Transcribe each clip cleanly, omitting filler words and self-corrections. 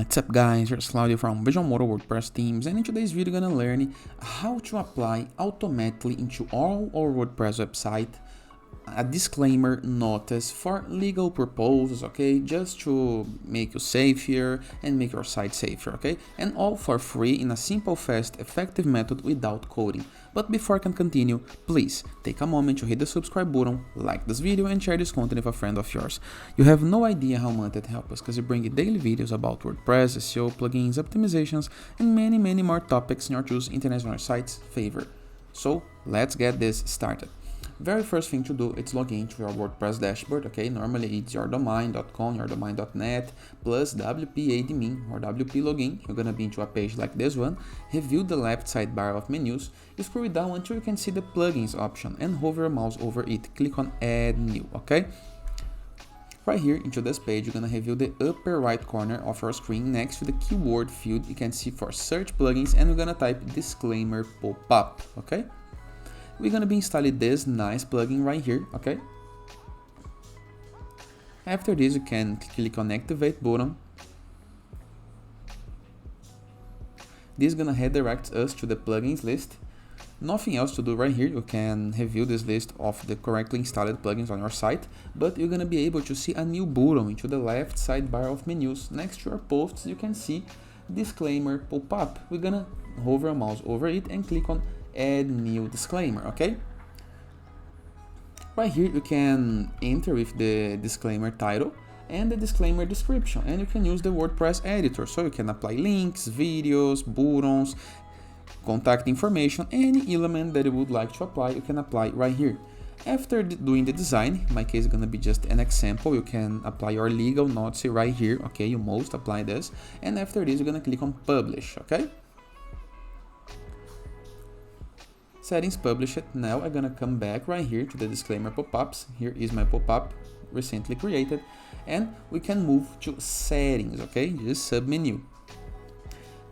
What's up guys, here's Claudio from Visualmodo WordPress themes, and in today's video we're gonna learn how to apply automatically into all our WordPress website a disclaimer notice for legal purposes, okay, just to make you safer and make your site safer, okay, and all for free in a simple, fast, effective method without coding. But before I can continue, please take a moment to hit the subscribe button, like this video and share this content with a friend of yours. You have no idea how much that helps us, because we bring you daily videos about WordPress, SEO, plugins, optimizations, and many more topics in your choose international sites favor. So let's get this started. Very first thing to do is log into your WordPress dashboard, okay? Normally it's your domain.com, your domain.net plus WP admin or WP login. You're gonna be into a page like this one. Review the left sidebar of menus, scroll down until you can see the plugins option and hover your mouse over it. Click on add new, okay? Right here into this page, you're gonna review the upper right corner of your screen next to the keyword field. You can see for search plugins, and we're gonna type disclaimer pop-up, okay? We're gonna be installing this nice plugin right here, okay? After this, you can click on activate button. This is gonna redirect us to the plugins list. Nothing else to do right here. You can review this list of the correctly installed plugins on your site, but you're gonna be able to see a new button into the left sidebar of menus. Next to your posts, you can see disclaimer pop-up. We're gonna hover a mouse over it and click on add new disclaimer, okay? Right here you can enter with the disclaimer title and the disclaimer description, and you can use the WordPress editor, so you can apply links, videos, buttons, contact information, any element that you would like to apply, you can apply right here. After doing the design, in my case it's gonna be just an example, you can apply your legal notice right here, okay? You must apply this, and after this you're gonna click on publish, okay? Settings published. Now I'm gonna come back right here to the disclaimer pop-ups. Here is my pop-up recently created, and we can move to settings, okay? This submenu.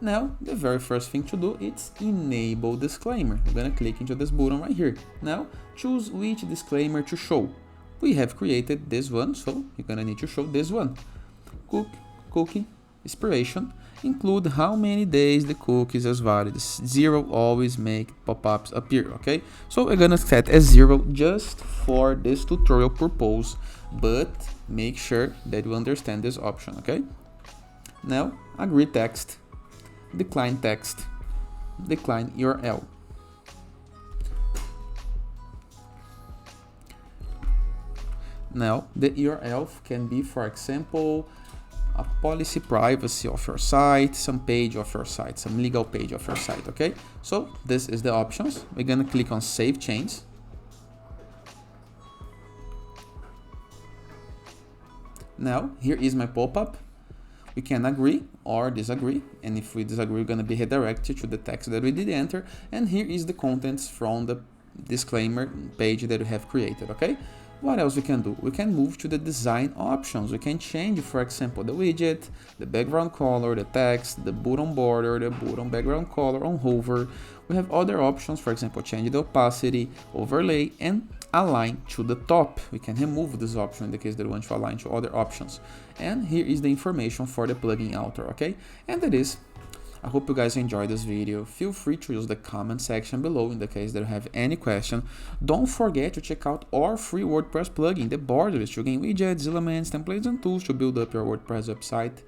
Now the very first thing to do is enable disclaimer. We're gonna click into this button right here. Now choose which disclaimer to show. We have created this one, so you're gonna need to show this one. Cookie expiration. Include how many days the cookies is valid. 0 always make pop-ups appear, okay? So we're gonna set as 0 just for this tutorial purpose, but make sure that you understand this option, okay? Now agree text, decline URL. Now the URL can be, for example, a policy privacy of your site, some page of your site, some legal page of your site, okay? So this is the options. We're gonna click on save change. Now here is my pop-up. We can agree or disagree, and if we disagree we're gonna be redirected to the text that we did enter, and here is the contents from the disclaimer page that we have created, okay? What else we can do? We can move to the design options. We can change, for example, the widget, the background color, the text, the button border, the button background color on hover. We have other options, for example, change the opacity, overlay, and align to the top. We can remove this option in the case that we want to align to other options. And here is the information for the plugin author, okay? And that is. I hope you guys enjoyed this video. Feel free to use the comment section below in the case that you have any question. Don't forget to check out our free WordPress plugin, the Borders, to gain widgets, elements, templates, and tools to build up your WordPress website.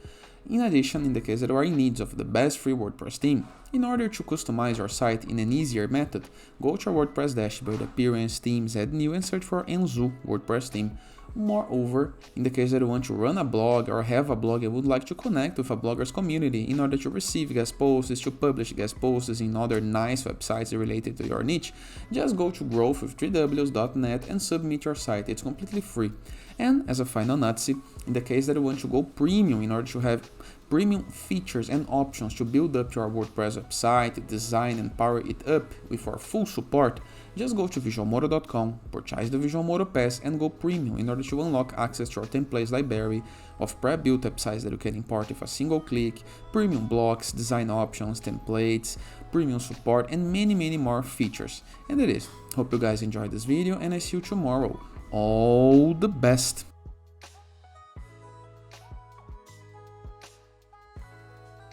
In addition, in the case that you are in need of the best free WordPress theme, in order to customize your site in an easier method, go to your WordPress dashboard, appearance, themes, add new, and search for Enzu WordPress theme. Moreover, in the case that you want to run a blog or have a blog and would like to connect with a blogger's community in order to receive guest posts, to publish guest posts in other nice websites related to your niche, just go to growth3ws.net and submit your site. It's completely free. And as a final notice, in the case that you want to go premium in order to have premium features and options to build up your WordPress website, design and power it up with our full support, just go to visualmodo.com, purchase the Visualmodo Pass and go premium in order to unlock access to our templates library of pre-built websites that you can import with a single click, premium blocks, design options, templates, premium support, and many more features. And it is. Hope you guys enjoyed this video, and I see you tomorrow. All the best!